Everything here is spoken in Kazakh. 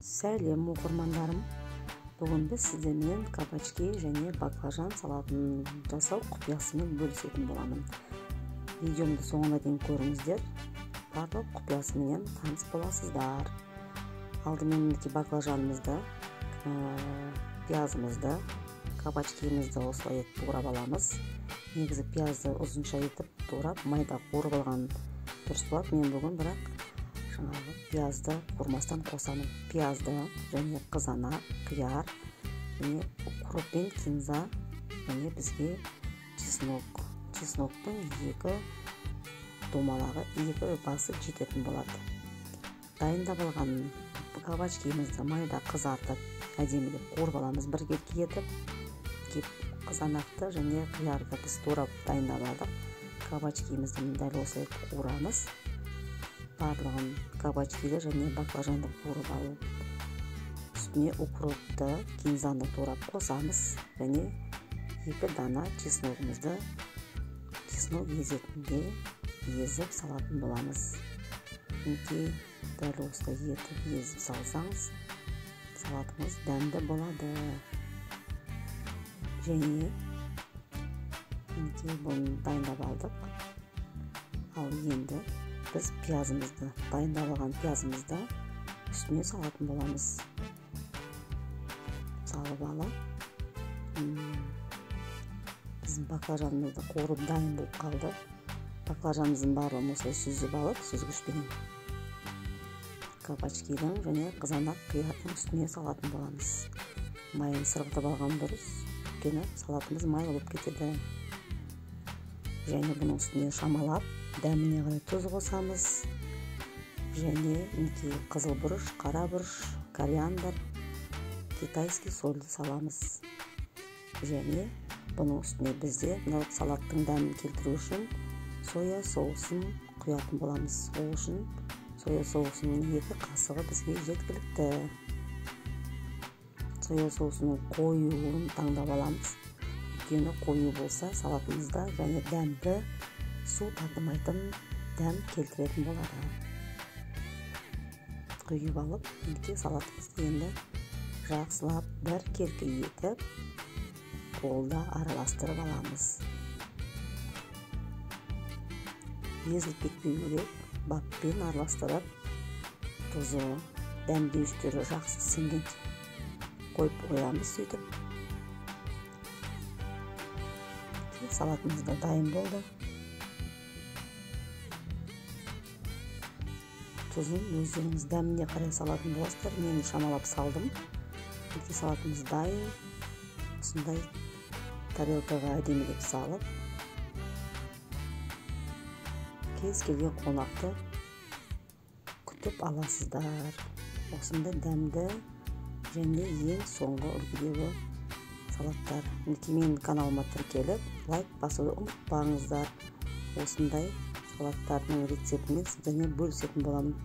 Сәлем оқырмандарым. Бүгін біз сіздермен кабачки және баклажан салатын жасау құпиясымен бөлісетін боламын. Видеомды соңына дейін көріңіздер. Барлық құпиясымен таныс боласыздар. Алдымен баклажанымызды, пиязымызды, кабачкимізді осылай етіп турап аламыз. Негізі пиязды ұзынша етіп турап, майда қуырып алған дұрыс болады. Мен бүгін бірақ пиязды қуырмастан қосамын. Пиязды және қызанақ, қияр, және укроп пен кинза, және бізге чеснок. Чесноктың 2 домалағы, 2 басы жететін болады. Дайындап алған кабачкимізді майда қызартып, әдемілеп қуырып аламыз. Бір кетке етіп, қызанақты және қиярды біз турап дайындап алдық. Кабачкимізді дәл осылай қуырамыз. Барлығын кабачкиді және баклажанды қуырып алып, үстіне укропты, кинзаны турап қосамыз және 2 дана чесногымызды чеснок езетінде езіп салатын боламыз. Дәл осылай етіп езіп салсаңыз, салатымыз дәмді болады. Және бұны дайындап алдық. Ал енді біз пиязымызды, дайындап алған пиязымызды үстіне салатын боламыз. Салып алып, біздің баклажанымызды қуырып дайын болып қалды. Баклажанымыздың барлығын осылай сүзіп алып, сүзгішпен кабачкидің және қызанақ, қиярдың үстіне салатын боламыз. Майын сырғытып алған дұрыс, өйткені салатымыз майлы болып кетеді. Және бұның үстіне шамалап, дәміне қарай тұз қосамыз. Және қызыл бұрыш, қара бұрыш, кориандр, китайский сольді саламыз. Және бұның үстіне бізде салаттың дәмін келтіру үшін соя соусын құятын боламыз. Ол үшін соя соусының 2 қасығы бізге жеткілікті. Соя соусының қоюын таңдап аламыз. Өйткені қою болса салатымызда және дәмді, су татымайтын дәм келтіретін болады. Құйып алып, салатымызды енді жақсылап бір келкі етіп, қолда араластырып аламыз. Езіліп кетпеу керек, баппен араластырып, тұзы, дәмдеуіштері жақсы сіңген қойып қоямыз сөйтіп. Салатымыз да дайын болды. Тұзын өздеріңіз дәміне қарай салатын боласыздар. Мен шамалап салдым. Салатымыз дайын. Осындай тарелкаға әдемілеп салып, кез келген қонақты күтіп аласыздар. Осындай дәмді және ең соңғы үлгідегі салаттар. Менің каналыма тіркеліп, лайк басуды ұмытпаңыздар. Осындай салаттардың рецептімен сіздермен бөлісетін боламын.